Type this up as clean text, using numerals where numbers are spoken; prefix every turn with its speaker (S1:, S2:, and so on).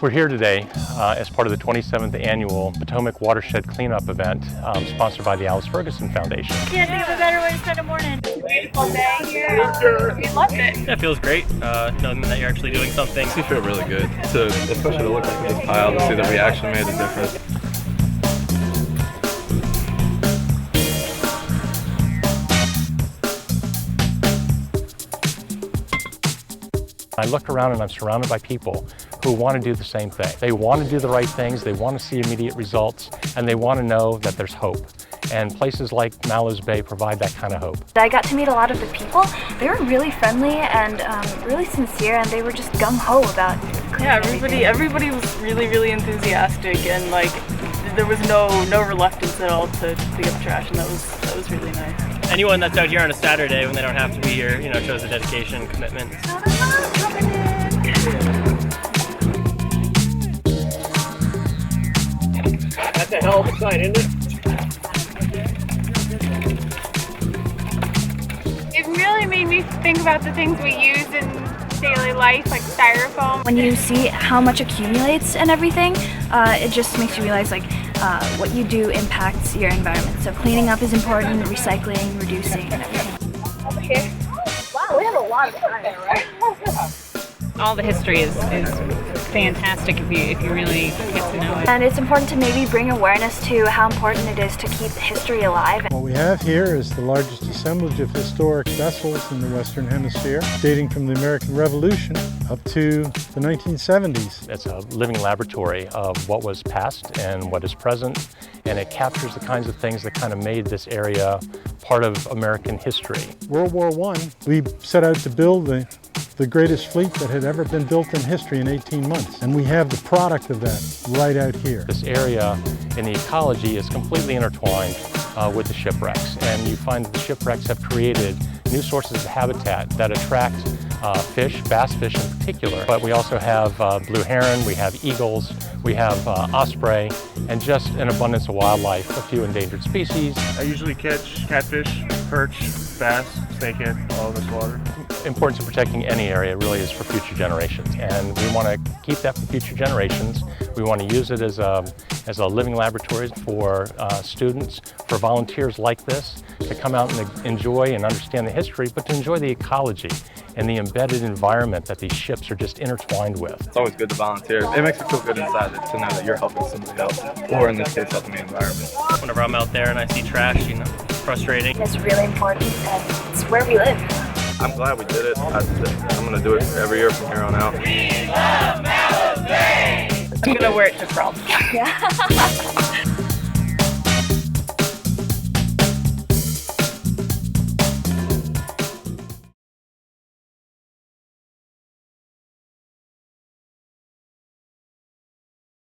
S1: We're here today as part of the 27th annual Potomac Watershed Cleanup event sponsored by the Alice Ferguson Foundation.
S2: Can't think of a better way to spend a morning. Beautiful day here. We loved it.
S3: Yeah, it feels great knowing that you're actually doing something.
S4: It feel really good, especially to look at this pile, to see the reaction made a difference.
S1: I look around and I'm surrounded by people who want to do the same thing. They want to do the right things, they want to see immediate results, and they want to know that there's hope. And places like Mallows Bay provide that kind of hope.
S2: I got to meet a lot of the people. They were really friendly and really sincere, and they were just gung-ho about cleaning.
S5: Everybody was really enthusiastic, and like there was no reluctance at all to pick up trash, and that was really nice.
S3: Anyone that's out here on a Saturday when they don't have to be here, shows a dedication, commitment.
S6: That's a hell of a sight, isn't it?
S7: It really made me think about the things we use in daily life, like styrofoam.
S2: When you see how much accumulates and everything, it just makes you realize what you do impacts your environment. So cleaning up is important, recycling, reducing, and everything.
S7: Over here. Wow, we have a lot of time, right?
S8: All the history is fantastic if you really get to know it.
S2: And it's important to maybe bring awareness to how important it is to keep history alive.
S9: What we have here is the largest assemblage of historic vessels in the Western Hemisphere, dating from the American Revolution up to the 1970s.
S1: It's a living laboratory of what was past and what is present, and it captures the kinds of things that kind of made this area part of American history.
S9: World War I, we set out to build the greatest fleet that had ever been built in history in 18 months. And we have the product of that right out here.
S1: This area in the ecology is completely intertwined with the shipwrecks. And you find that the shipwrecks have created new sources of habitat that attract fish, bass fish in particular. But we also have blue heron, we have eagles, we have osprey, and just an abundance of wildlife, a few endangered species.
S10: I usually catch catfish, perch, bass, snakehead, all in this water.
S1: Importance of protecting any area really is for future generations, and we want to keep that for future generations. We want to use it as a living laboratory for students, for volunteers like this, to come out and enjoy and understand the history, but to enjoy the ecology and the embedded environment that these ships are just intertwined with.
S4: It's always good to volunteer. It makes you feel good inside to know that you're helping somebody else, or in this case, helping the environment.
S3: Whenever I'm out there and I see trash, it's frustrating.
S2: It's really important, and it's where we live.
S4: I'm glad we did it. I'm going to do it every year from here on out.
S5: I'm gonna wear it to prom.
S2: Yeah.